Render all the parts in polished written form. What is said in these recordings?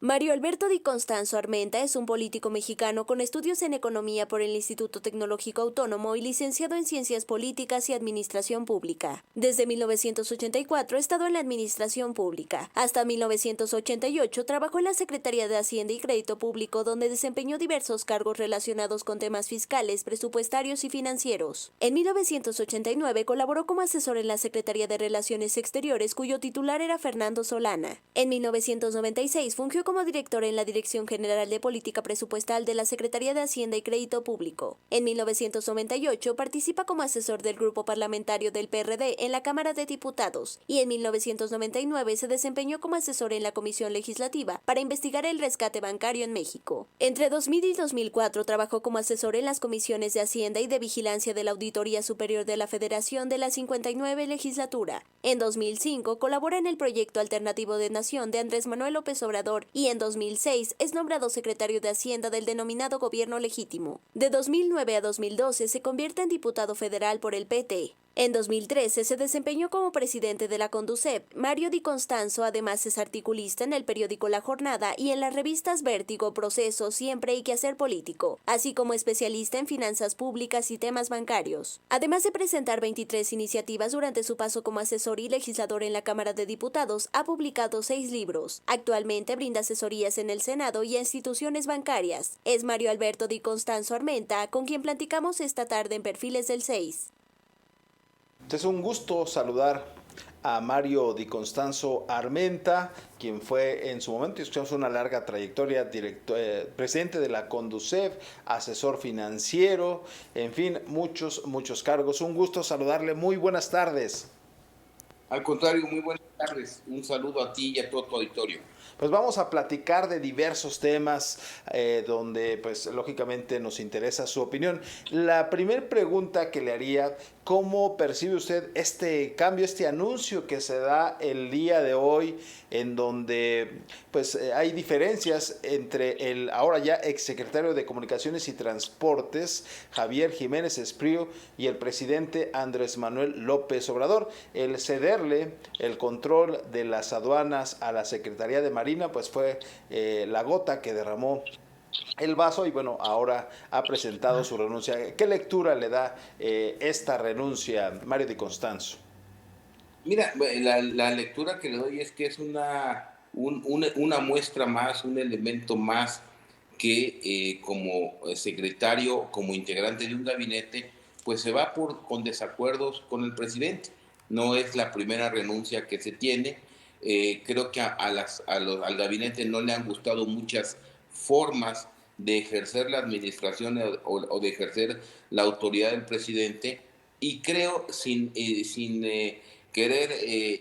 Mario Alberto Di Constanzo Armenta es un político mexicano con estudios en economía por el Instituto Tecnológico Autónomo y licenciado en Ciencias Políticas y Administración Pública. Desde 1984 ha estado en la administración pública. Hasta 1988 trabajó en la Secretaría de Hacienda y Crédito Público, donde desempeñó diversos cargos relacionados con temas fiscales, presupuestarios y financieros. En 1989 colaboró como asesor en la Secretaría de Relaciones Exteriores, cuyo titular era Fernando Solana. En 1996 fungió como director en la Dirección General de Política Presupuestal de la Secretaría de Hacienda y Crédito Público. En 1998 participa como asesor del grupo parlamentario del PRD en la Cámara de Diputados y en 1999 se desempeñó como asesor en la Comisión Legislativa para investigar el rescate bancario en México. Entre 2000 y 2004 trabajó como asesor en las comisiones de Hacienda y de Vigilancia de la Auditoría Superior de la Federación de la 59 Legislatura. En 2005 colabora en el proyecto alternativo de Nación de Andrés Manuel López Obrador y en 2006 es nombrado secretario de Hacienda del denominado Gobierno Legítimo. De 2009 a 2012 se convierte en diputado federal por el PT. En 2013 se desempeñó como presidente de la Conducep. Mario Di Constanzo además es articulista en el periódico La Jornada y en las revistas Vértigo, Proceso, Siempre y Quehacer Político, así como especialista en finanzas públicas y temas bancarios. Además de presentar 23 iniciativas durante su paso como asesor y legislador en la Cámara de Diputados, ha publicado 6 libros. Actualmente brinda asesorías en el Senado y a instituciones bancarias. Es Mario Alberto Di Constanzo Armenta, con quien platicamos esta tarde en Perfiles del 6. Es un gusto saludar a Mario Di Constanzo Armenta, quien fue en su momento, y escuchamos una larga trayectoria, presidente de la Conducef, asesor financiero, en fin, muchos cargos. Un gusto saludarle, muy buenas tardes. Al contrario, muy buenas tardes. Un saludo a ti y a todo tu auditorio. Pues vamos a platicar de diversos temas donde pues lógicamente nos interesa su opinión. La primera pregunta que le haría, ¿cómo percibe usted este cambio, este anuncio que se da el día de hoy, en donde pues hay diferencias entre el ahora ya exsecretario de Comunicaciones y Transportes, Javier Jiménez Espriu, y el presidente Andrés Manuel López Obrador? El cederle el control de las aduanas a la Secretaría de Marina pues fue la gota que derramó el vaso, y bueno, ahora ha presentado su renuncia. ¿Qué lectura le da esta renuncia, Mario Di Constanzo? Mira, la lectura que le doy es que es una muestra más, un elemento más que como secretario, como integrante de un gabinete, pues se va con desacuerdos con el presidente. No es la primera renuncia que se tiene. Creo que al gabinete no le han gustado muchas formas de ejercer la administración o de ejercer la autoridad del presidente, y creo, sin querer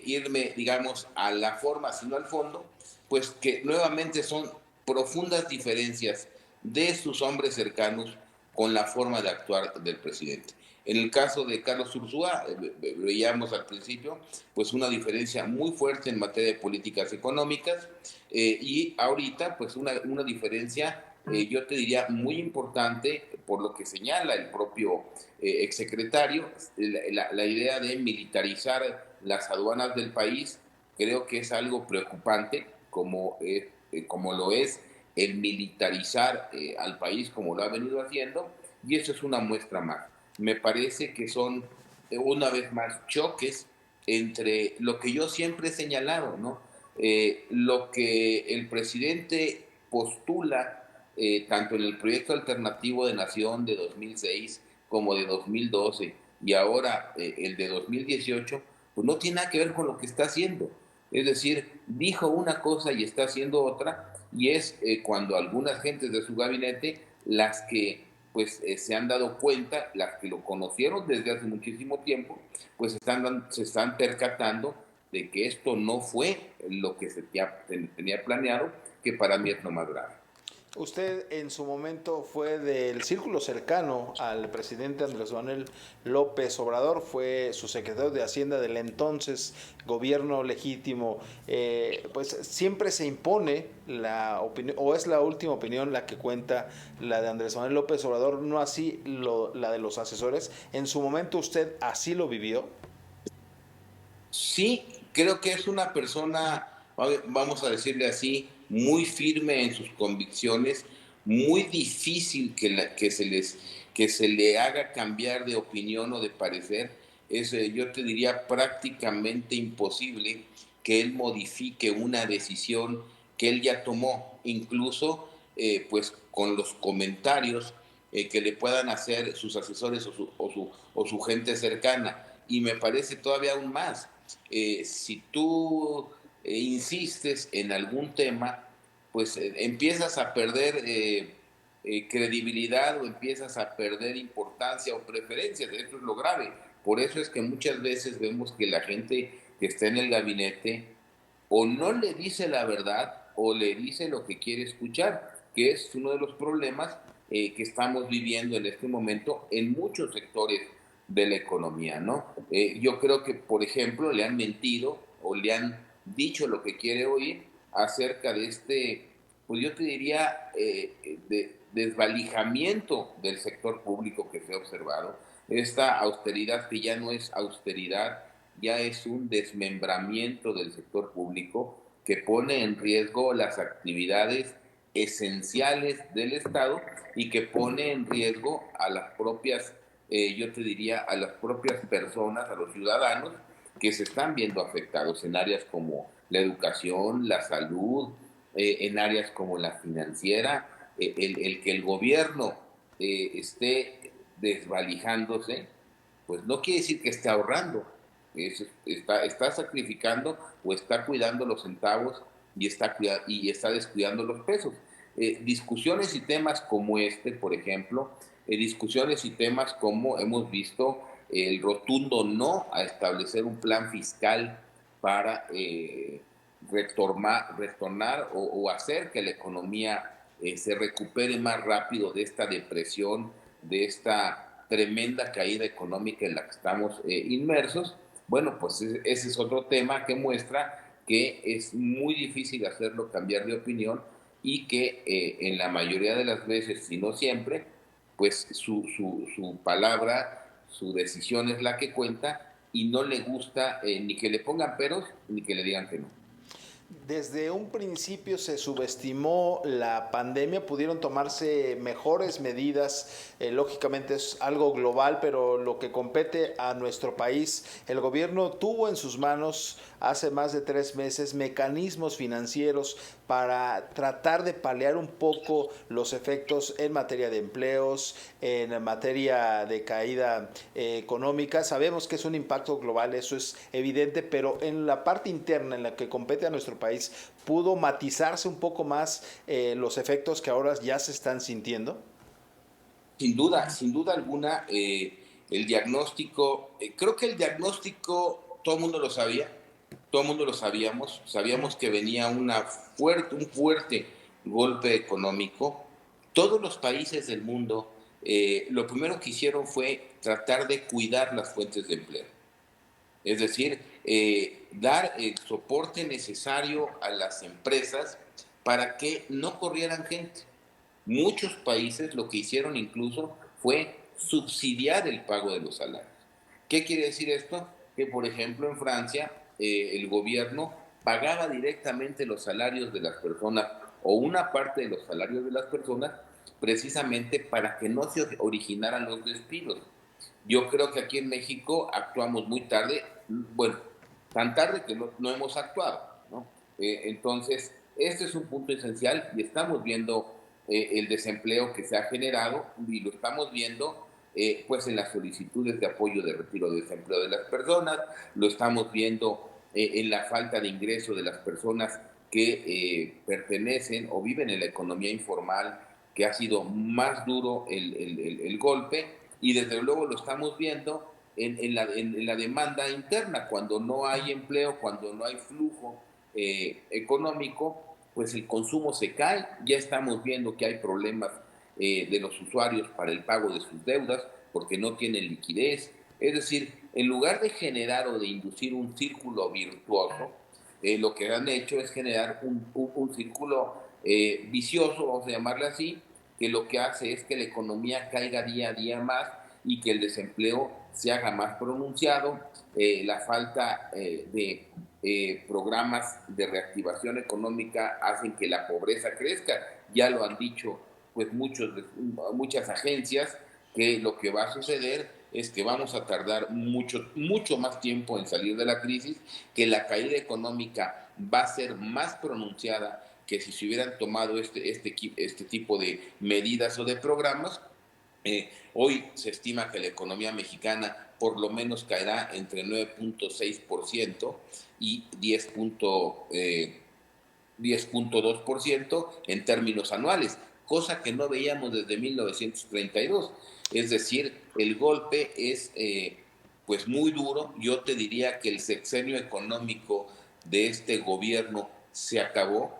irme, digamos, a la forma, sino al fondo, pues que nuevamente son profundas diferencias de sus hombres cercanos con la forma de actuar del presidente. En el caso de Carlos Ursúa, veíamos al principio, pues una diferencia muy fuerte en materia de políticas económicas, y ahorita pues una diferencia, yo te diría, muy importante por lo que señala el propio exsecretario, la idea de militarizar las aduanas del país. Creo que es algo preocupante, como lo es el militarizar al país como lo ha venido haciendo, y eso es una muestra más. Me parece que son una vez más choques entre lo que yo siempre he señalado, ¿no? Lo que el presidente postula, tanto en el proyecto alternativo de Nación de 2006 como de 2012 y ahora el de 2018, pues no tiene nada que ver con lo que está haciendo. Es decir, dijo una cosa y está haciendo otra, y es cuando algunas gentes de su gabinete, las que pues se han dado cuenta, las que lo conocieron desde hace muchísimo tiempo, pues se están percatando de que esto no fue lo que se tenía planeado, que para mí es lo más grave. Usted en su momento fue del círculo cercano al presidente Andrés Manuel López Obrador, fue su secretario de Hacienda del entonces gobierno legítimo. Pues siempre se impone la opinión, o es la última opinión la que cuenta, la de Andrés Manuel López Obrador, no así la de los asesores. ¿En su momento usted así lo vivió? Sí, creo que es una persona, vamos a decirle así, muy firme en sus convicciones, muy difícil que se le haga cambiar de opinión o de parecer. Yo te diría prácticamente imposible que él modifique una decisión que él ya tomó, incluso pues con los comentarios que le puedan hacer sus asesores o su gente cercana. Y me parece todavía aún más, si tú insistes en algún tema, pues empiezas a perder credibilidad, o empiezas a perder importancia o preferencias. Eso es lo grave. Por eso es que muchas veces vemos que la gente que está en el gabinete o no le dice la verdad o le dice lo que quiere escuchar, que es uno de los problemas que estamos viviendo en este momento en muchos sectores de la economía, ¿no? Yo creo que, por ejemplo, le han mentido o le han dicho lo que quiere oír acerca de pues yo te diría, desvalijamiento del sector público que se ha observado, esta austeridad que ya no es austeridad, ya es un desmembramiento del sector público que pone en riesgo las actividades esenciales del Estado y que pone en riesgo a las propias, yo te diría, a las propias personas, a los ciudadanos que se están viendo afectados en áreas como la educación, la salud, en áreas como la financiera, el que el gobierno esté desvalijándose, pues no quiere decir que esté ahorrando, está sacrificando o está cuidando los centavos y está descuidando los pesos. Discusiones y temas como este, por ejemplo, discusiones y temas como hemos visto el rotundo no a establecer un plan fiscal para retornar o hacer que la economía se recupere más rápido de esta depresión, de esta tremenda caída económica en la que estamos inmersos. Bueno, pues ese es otro tema que muestra que es muy difícil hacerlo cambiar de opinión y que en la mayoría de las veces, si no siempre, pues su palabra, su decisión es la que cuenta y no le gusta ni que le pongan peros ni que le digan que no. Desde un principio se subestimó la pandemia, pudieron tomarse mejores medidas, lógicamente es algo global, pero lo que compete a nuestro país, el gobierno tuvo en sus manos hace más de 3 meses mecanismos financieros para tratar de paliar un poco los efectos en materia de empleos, en materia de caída económica. Sabemos que es un impacto global, eso es evidente, pero en la parte interna en la que compete a nuestro país, ¿pudo matizarse un poco más los efectos que ahora ya se están sintiendo? Sin duda alguna, el diagnóstico, creo que el diagnóstico todo el mundo lo sabía, todo el mundo lo sabíamos que venía un fuerte golpe económico. Todos los países del mundo lo primero que hicieron fue tratar de cuidar las fuentes de empleo, es decir, dar el soporte necesario a las empresas para que no corrieran gente. Muchos países lo que hicieron incluso fue subsidiar el pago de los salarios. ¿Qué quiere decir esto? Que, por ejemplo, en Francia, el gobierno pagaba directamente los salarios de las personas o una parte de los salarios de las personas precisamente para que no se originaran los despidos. Yo creo que aquí en México actuamos muy tarde, bueno, tan tarde que no hemos actuado, ¿no? Entonces, este es un punto esencial y estamos viendo el desempleo que se ha generado y lo estamos viendo pues en las solicitudes de apoyo de retiro de desempleo de las personas, lo estamos viendo en la falta de ingreso de las personas que pertenecen o viven en la economía informal, que ha sido más duro el golpe, y desde luego lo estamos viendo en la demanda interna, cuando no hay empleo, cuando no hay flujo económico, pues el consumo se cae. Ya estamos viendo que hay problemas de los usuarios para el pago de sus deudas porque no tienen liquidez. Es decir, en lugar de generar o de inducir un círculo virtuoso, lo que han hecho es generar un círculo vicioso, vamos a llamarle así, que lo que hace es que la economía caiga día a día más y que el desempleo se haga más pronunciado, la falta de programas de reactivación económica hacen que la pobreza crezca. Ya lo han dicho pues muchas agencias, que lo que va a suceder es que vamos a tardar mucho más tiempo en salir de la crisis, que la caída económica va a ser más pronunciada que si se hubieran tomado este tipo de medidas o de programas. Hoy se estima que la economía mexicana por lo menos caerá entre 9.6% y 10.2% en términos anuales, cosa que no veíamos desde 1932. Es decir, el golpe es pues muy duro. Yo te diría que el sexenio económico de este gobierno se acabó.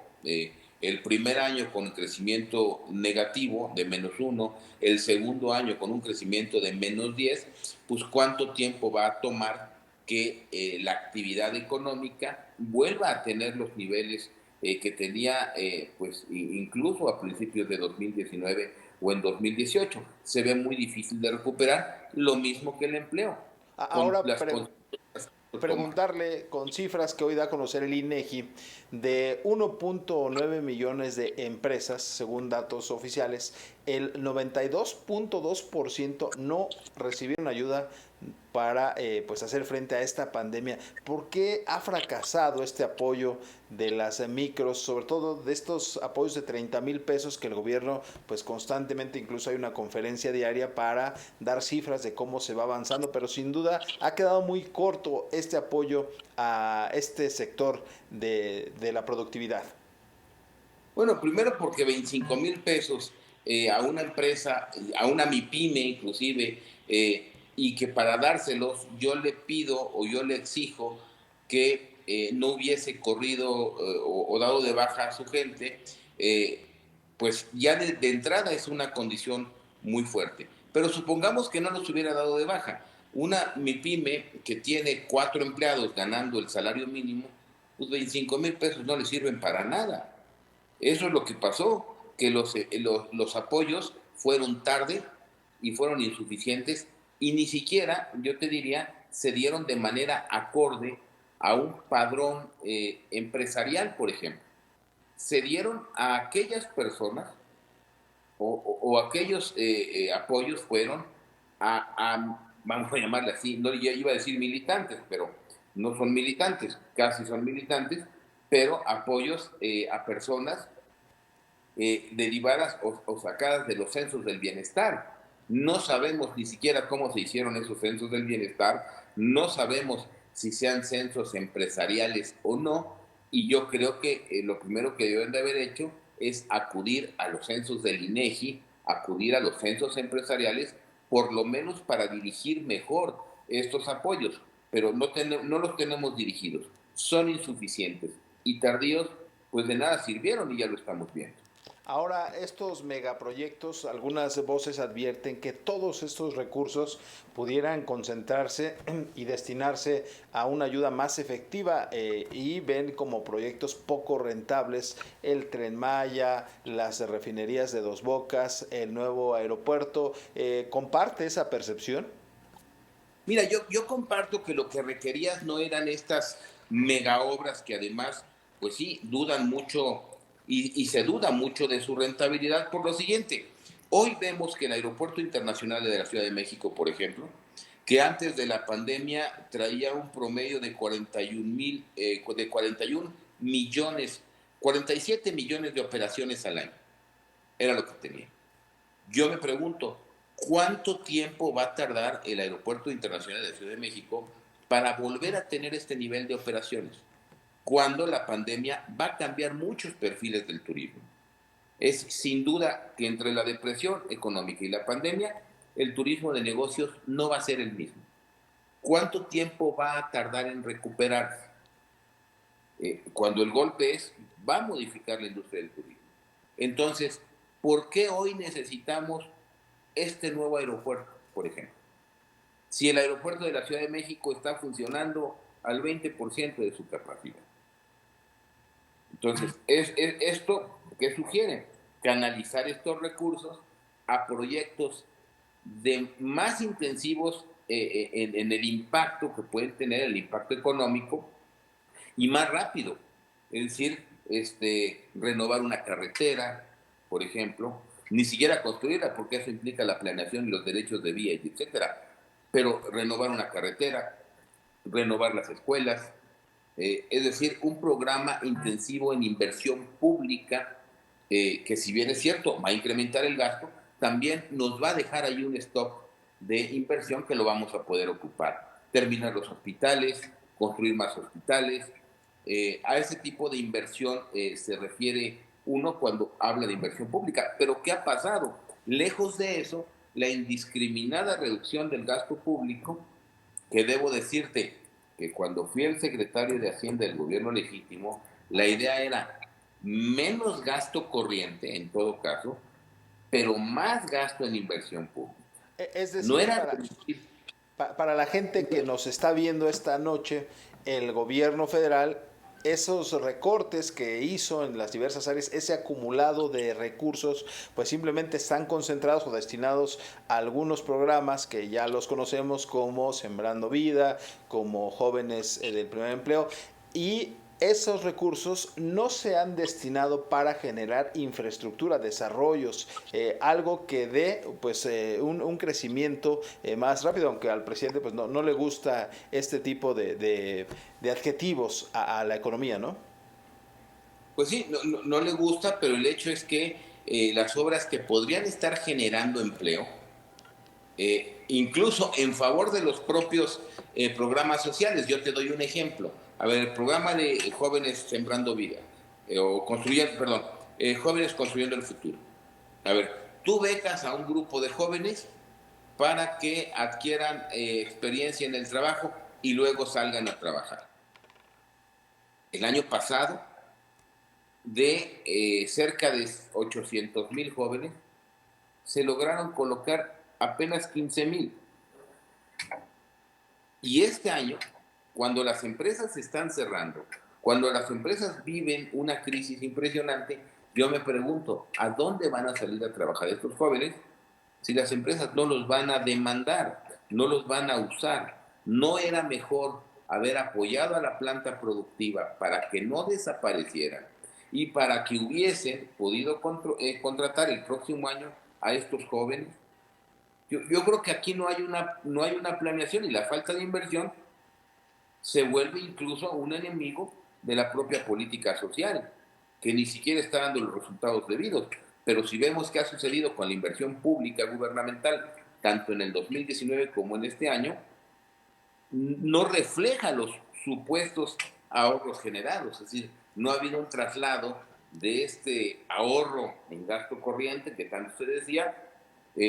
El primer año con crecimiento negativo de -1, el segundo año con un crecimiento de -10, pues cuánto tiempo va a tomar que la actividad económica vuelva a tener los niveles que tenía pues incluso a principios de 2019 o en 2018. Se ve muy difícil de recuperar, lo mismo que el empleo, con Ahora las consecuencias que toma. preguntarle con cifras que hoy da a conocer el INEGI de 1.9 millones de empresas, según datos oficiales, el 92.2% no recibieron ayuda para pues hacer frente a esta pandemia. ¿Por qué ha fracasado este apoyo de las micros, sobre todo de estos apoyos de 30,000 pesos que el gobierno pues constantemente, incluso hay una conferencia diaria para dar cifras de cómo se va avanzando, pero sin duda ha quedado muy corto este apoyo a este sector de la productividad? Bueno, primero porque 25,000 pesos a una empresa, a una MIPYME inclusive, y que para dárselos yo le pido o yo le exijo que no hubiese corrido o dado de baja a su gente, eh, pues ya de entrada es una condición muy fuerte. Pero supongamos que no los hubiera dado de baja. Una MIPYME que tiene 4 empleados ganando el salario mínimo, pues 25,000 pesos no le sirven para nada. Eso es lo que pasó, que los apoyos fueron tarde y fueron insuficientes y ni siquiera, yo te diría, se dieron de manera acorde a un padrón empresarial, por ejemplo. Se dieron a aquellas personas o aquellos apoyos fueron vamos a llamarle así, no yo iba a decir militantes, pero no son militantes, casi son militantes, pero apoyos a personas derivadas o sacadas de los censos del bienestar. No sabemos ni siquiera cómo se hicieron esos censos del bienestar, no sabemos si sean censos empresariales o no, y yo creo que lo primero que deben de haber hecho es acudir a los censos del INEGI, acudir a los censos empresariales, por lo menos para dirigir mejor estos apoyos, pero no los tenemos dirigidos, son insuficientes y tardíos, pues de nada sirvieron y ya lo estamos viendo. Ahora, estos megaproyectos, algunas voces advierten que todos estos recursos pudieran concentrarse y destinarse a una ayuda más efectiva y ven como proyectos poco rentables el Tren Maya, las refinerías de Dos Bocas, el nuevo aeropuerto. ¿Comparte esa percepción? Mira, yo comparto que lo que requerías no eran estas mega obras que además, pues sí, dudan mucho y se duda mucho de su rentabilidad por lo siguiente. Hoy vemos que el Aeropuerto Internacional de la Ciudad de México, por ejemplo, que antes de la pandemia traía un promedio de 41 millones, 47 millones de operaciones al año. Era lo que tenía. Yo me pregunto, ¿cuánto tiempo va a tardar el Aeropuerto Internacional de la Ciudad de México para volver a tener este nivel de operaciones? Cuando la pandemia va a cambiar muchos perfiles del turismo. Es sin duda que entre la depresión económica y la pandemia, el turismo de negocios no va a ser el mismo. ¿Cuánto tiempo va a tardar en recuperarse? Cuando el golpe va a modificar la industria del turismo. Entonces, ¿por qué hoy necesitamos este nuevo aeropuerto, por ejemplo? Si el aeropuerto de la Ciudad de México está funcionando al 20% de su capacidad. Entonces, esto que sugiere canalizar estos recursos a proyectos más intensivos en el impacto que pueden tener, el impacto económico, y más rápido. Es decir, renovar una carretera, por ejemplo, ni siquiera construirla, porque eso implica la planeación y los derechos de vía, etcétera. Pero renovar una carretera, renovar las escuelas, es decir, un programa intensivo en inversión pública, que si bien es cierto, va a incrementar el gasto, también nos va a dejar ahí un stock de inversión que lo vamos a poder ocupar. Terminar los hospitales, construir más hospitales. A ese tipo de inversión se refiere uno cuando habla de inversión pública. Pero ¿qué ha pasado? Lejos de eso, la indiscriminada reducción del gasto público, que debo decirte que cuando fui el secretario de Hacienda del gobierno legítimo, la idea era menos gasto corriente, en todo caso, pero más gasto en inversión pública. Es No decir, era... para la gente que nos está viendo esta noche, el gobierno federal, esos recortes que hizo en las diversas áreas, ese acumulado de recursos, pues simplemente están concentrados o destinados a algunos programas que ya los conocemos, como Sembrando Vida, como Jóvenes del Primer Empleo, y esos recursos no se han destinado para generar infraestructura, desarrollos, algo que dé pues un crecimiento más rápido, aunque al presidente pues no le gusta este tipo de adjetivos a la economía, ¿no? Pues sí, no le gusta, pero el hecho es que las obras que podrían estar generando empleo, incluso en favor de los propios programas sociales. Yo te doy un ejemplo. A ver, el programa de Jóvenes Sembrando Vida, o construyendo, perdón, Jóvenes Construyendo el Futuro. A ver, tú becas a un grupo de jóvenes para que adquieran experiencia en el trabajo y luego salgan a trabajar. El año pasado, de cerca de 800,000 jóvenes, se lograron colocar apenas 15,000. Y este año, cuando las empresas se están cerrando, cuando las empresas viven una crisis impresionante, yo me pregunto, ¿a dónde van a salir a trabajar estos jóvenes si las empresas no los van a demandar, no los van a usar? ¿No era mejor haber apoyado a la planta productiva para que no desaparecieran y para que hubiesen podido contratar el próximo año a estos jóvenes? Yo creo que aquí no hay una planeación, y la falta de inversión se vuelve incluso un enemigo de la propia política social, que ni siquiera está dando los resultados debidos. Pero si vemos qué ha sucedido con la inversión pública gubernamental, tanto en el 2019 como en este año, no refleja los supuestos ahorros generados. Es decir, no ha habido un traslado de este ahorro en gasto corriente que tanto se decía,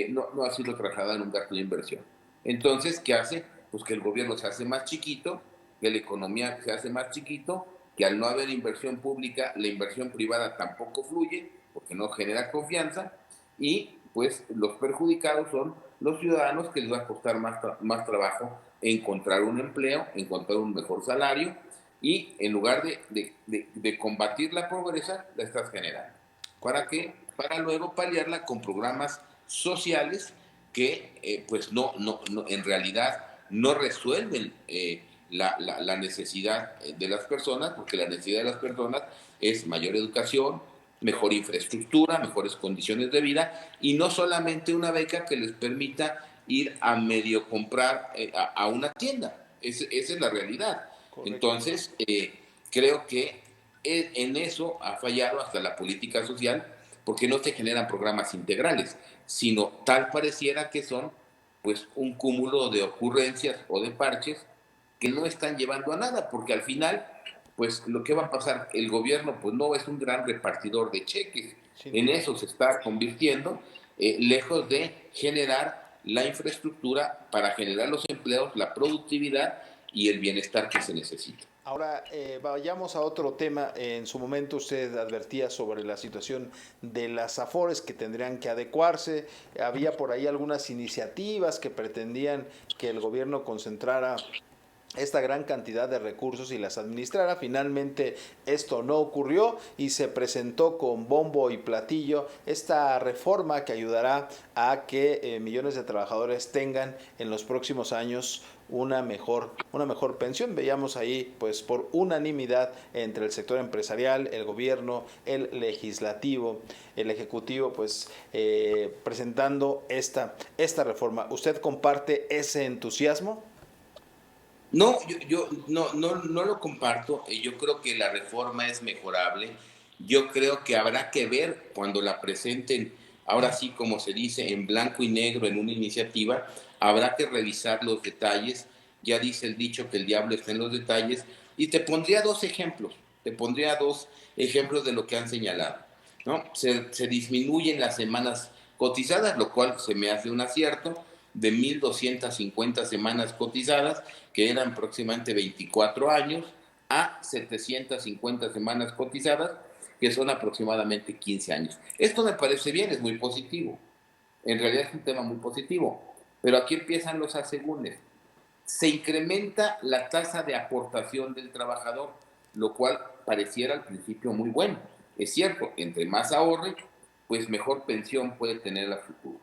no ha sido trasladado en un gasto de inversión. Entonces, ¿qué hace? Pues que el gobierno se hace más chiquito, que la economía se hace más chiquito, que al no haber inversión pública, la inversión privada tampoco fluye, porque no genera confianza, y pues los perjudicados son los ciudadanos, que les va a costar más trabajo encontrar un empleo, encontrar un mejor salario, y en lugar de combatir la pobreza, la estás generando. ¿Para qué? Para luego paliarla con programas sociales que pues en realidad no resuelven la necesidad de las personas, porque la necesidad de las personas es mayor educación, mejor infraestructura, mejores condiciones de vida, y no solamente una beca que les permita ir a medio comprar a una tienda. Esa es la realidad. Correcto. Entonces, creo que en eso ha fallado hasta la política social, porque no se generan programas integrales, sino tal pareciera que son pues un cúmulo de ocurrencias o de parches que no están llevando a nada, porque al final pues lo que va a pasar, el gobierno pues no es un gran repartidor de cheques, sí, en eso se está convirtiendo, lejos de generar la infraestructura para generar los empleos, la productividad y el bienestar que se necesita. Ahora vayamos a otro tema. En su momento usted advertía sobre la situación de las AFORES que tendrían que adecuarse. Había por ahí algunas iniciativas que pretendían que el gobierno concentrara esta gran cantidad de recursos y las administrara. Finalmente esto no ocurrió y se presentó con bombo y platillo esta reforma que ayudará a que millones de trabajadores tengan en los próximos años una mejor pensión. Veíamos ahí pues por unanimidad entre el sector empresarial, el gobierno, el legislativo, el ejecutivo, pues presentando esta reforma. ¿Usted comparte ese entusiasmo? No, yo no lo comparto. Yo creo que la reforma es mejorable. Yo creo que habrá que ver cuando la presenten, ahora sí, como se dice, en blanco y negro en una iniciativa, habrá que revisar los detalles. Ya dice el dicho que el diablo está en los detalles. Y te pondría dos ejemplos de lo que han señalado, ¿no? Se disminuyen las semanas cotizadas, lo cual se me hace un acierto, de 1.250 semanas cotizadas, que eran aproximadamente 24 años, a 750 semanas cotizadas, que son aproximadamente 15 años. Esto me parece bien, es muy positivo. En realidad es un tema muy positivo. Pero aquí empiezan los asegúnes. Se incrementa la tasa de aportación del trabajador, lo cual pareciera al principio muy bueno. Es cierto, entre más ahorre, pues mejor pensión puede tener a futuro.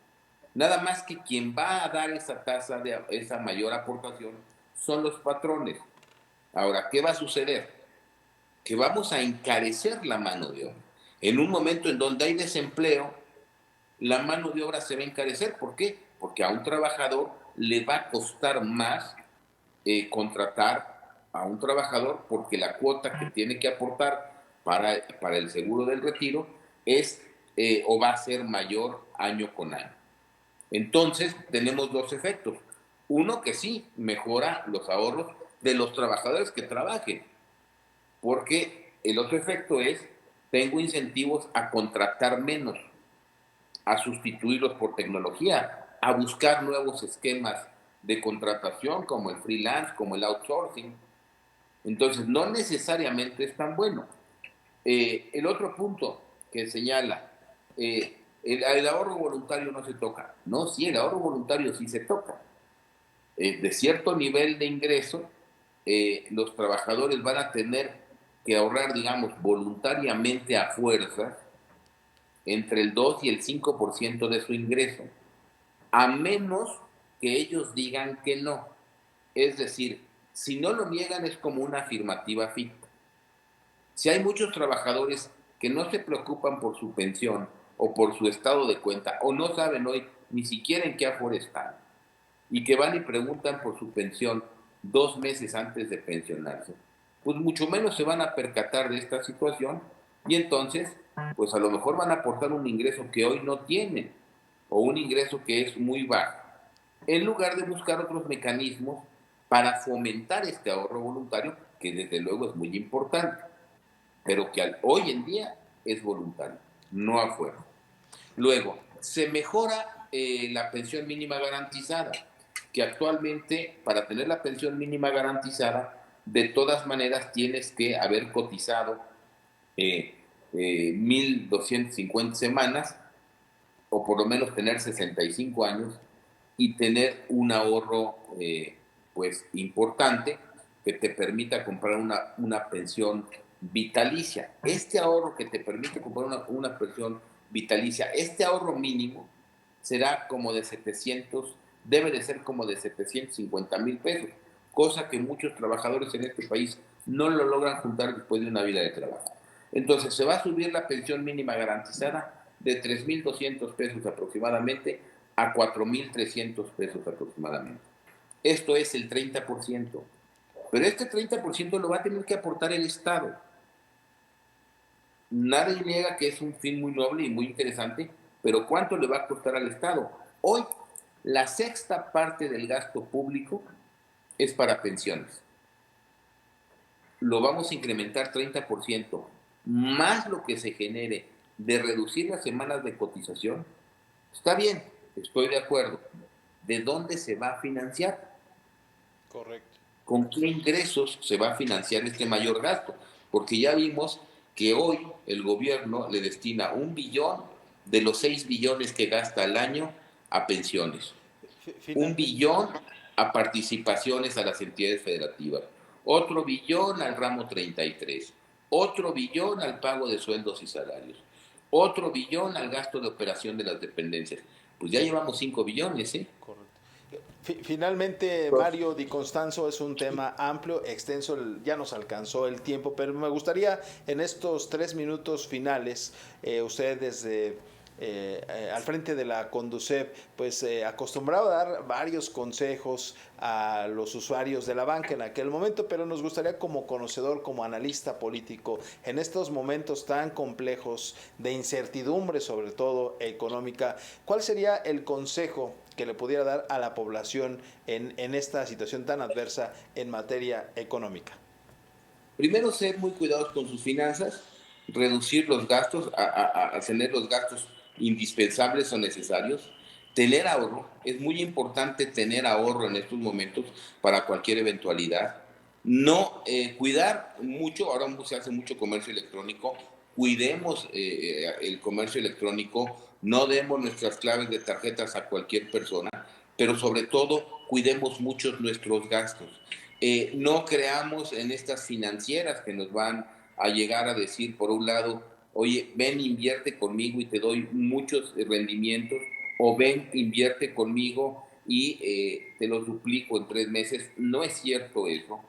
Nada más que quien va a dar esa mayor aportación son los patrones. Ahora, ¿qué va a suceder? Que vamos a encarecer la mano de obra. En un momento en donde hay desempleo, la mano de obra se va a encarecer. ¿Por qué? Porque a un trabajador le va a costar más contratar a un trabajador, porque la cuota que tiene que aportar para el seguro del retiro es o va a ser mayor año con año. Entonces, tenemos dos efectos. Uno, que sí, mejora los ahorros de los trabajadores que trabajen, porque el otro efecto es, tengo incentivos a contratar menos, a sustituirlos por tecnología, a buscar nuevos esquemas de contratación como el freelance, como el outsourcing. Entonces, no necesariamente es tan bueno. El otro punto que señala, el ahorro voluntario no se toca. No, sí, el ahorro voluntario sí se toca. De cierto nivel de ingreso, los trabajadores van a tener que ahorrar, digamos, voluntariamente a fuerza, entre el 2 y el 5% de su ingreso, a menos que ellos digan que no. Es decir, si no lo niegan es como una afirmativa ficta. Si hay muchos trabajadores que no se preocupan por su pensión o por su estado de cuenta, o no saben hoy ni siquiera en qué aforo están, y que van y preguntan por su pensión 2 meses antes de pensionarse, pues mucho menos se van a percatar de esta situación, y entonces, pues a lo mejor van a aportar un ingreso que hoy no tienen, o un ingreso que es muy bajo, en lugar de buscar otros mecanismos para fomentar este ahorro voluntario, que desde luego es muy importante, pero que hoy en día es voluntario, no a fuerza. Luego, se mejora la pensión mínima garantizada, que actualmente para tener la pensión mínima garantizada, de todas maneras tienes que haber cotizado 1.250 semanas, o por lo menos tener 65 años, y tener un ahorro pues importante que te permita comprar una pensión vitalicia. Este ahorro que te permite comprar una pensión vitalicia, este ahorro mínimo será como de 700, debe de ser como de 750,000 pesos, cosa que muchos trabajadores en este país no lo logran juntar después de una vida de trabajo. Entonces se va a subir la pensión mínima garantizada de 3,200 pesos aproximadamente a 4,300 pesos aproximadamente. Esto es el 30%. Pero este 30% lo va a tener que aportar el Estado. Nadie niega que es un fin muy noble y muy interesante, pero ¿cuánto le va a costar al Estado? Hoy, la sexta parte del gasto público es para pensiones. Lo vamos a incrementar 30%, más lo que se genere de reducir las semanas de cotización. Está bien, estoy de acuerdo. ¿De dónde se va a financiar? Correcto. ¿Con qué ingresos se va a financiar este mayor gasto? Porque ya vimos que hoy el gobierno le destina 1 billón de los 6 billones que gasta al año a pensiones. 1 billón a participaciones a las entidades federativas, otro billón al ramo 33, otro billón al pago de sueldos y salarios, otro billón al gasto de operación de las dependencias. Pues ya llevamos 5 billones, ¿eh? Correcto. Finalmente, Mario Di Constanzo, es un tema amplio, extenso, ya nos alcanzó el tiempo, pero me gustaría en estos 3 minutos finales, usted desde al frente de la Conducef, pues acostumbrado a dar varios consejos a los usuarios de la banca en aquel momento, pero nos gustaría como conocedor, como analista político, en estos momentos tan complejos de incertidumbre, sobre todo económica, ¿cuál sería el consejo que le pudiera dar a la población en esta situación tan adversa en materia económica? Primero, ser muy cuidadosos con sus finanzas, reducir los gastos, a tener los gastos indispensables o necesarios, tener ahorro. Es muy importante tener ahorro en estos momentos para cualquier eventualidad. No cuidar mucho, ahora se hace mucho comercio electrónico, cuidemos el comercio electrónico, no demos nuestras claves de tarjetas a cualquier persona, pero sobre todo cuidemos mucho nuestros gastos. No creamos en estas financieras que nos van a llegar a decir, por un lado, oye, ven, invierte conmigo y te doy muchos rendimientos, o ven, invierte conmigo y te lo duplico en 3 meses. No es cierto eso.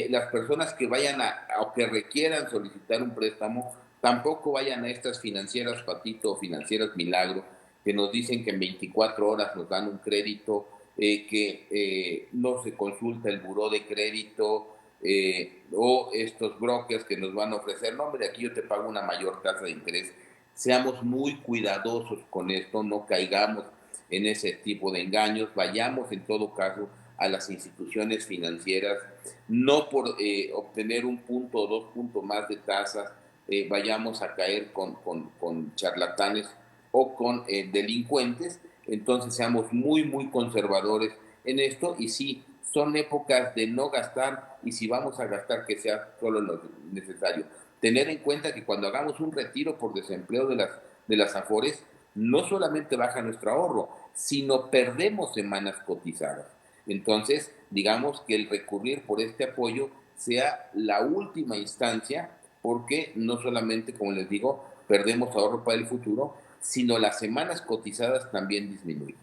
Las personas que vayan o que requieran solicitar un préstamo, tampoco vayan a estas financieras Patito o financieras Milagro, que nos dicen que en 24 horas nos dan un crédito, que no se consulta el buró de crédito, o estos brokers que nos van a ofrecer, no, hombre, aquí yo te pago una mayor tasa de interés. Seamos muy cuidadosos con esto, no caigamos en ese tipo de engaños, vayamos en todo caso a las instituciones financieras, no por obtener 1 punto o 2 puntos más de tasas, vayamos a caer con charlatanes o con delincuentes. Entonces seamos muy, muy conservadores en esto, y sí, son épocas de no gastar, y si vamos a gastar, que sea solo lo necesario. Tener en cuenta que cuando hagamos un retiro por desempleo de las AFORES, no solamente baja nuestro ahorro, sino perdemos semanas cotizadas. Entonces, digamos que el recurrir por este apoyo sea la última instancia, porque no solamente, como les digo, perdemos ahorro para el futuro, sino las semanas cotizadas también disminuyen.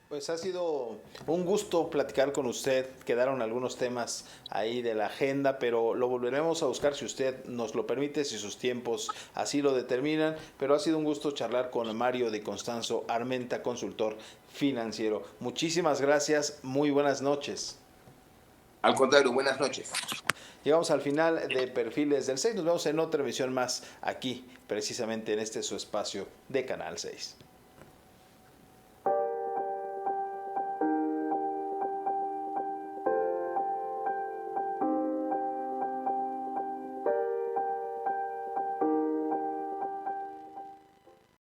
Pues ha sido un gusto platicar con usted. Quedaron algunos temas ahí de la agenda, pero lo volveremos a buscar si usted nos lo permite, si sus tiempos así lo determinan. Pero ha sido un gusto charlar con Mario Di Constanzo Armenta, consultor financiero. Muchísimas gracias, muy buenas noches. Al contrario, buenas noches. Llegamos al final de Perfiles del 6. Nos vemos en otra emisión más aquí, precisamente en este su espacio de Canal 6.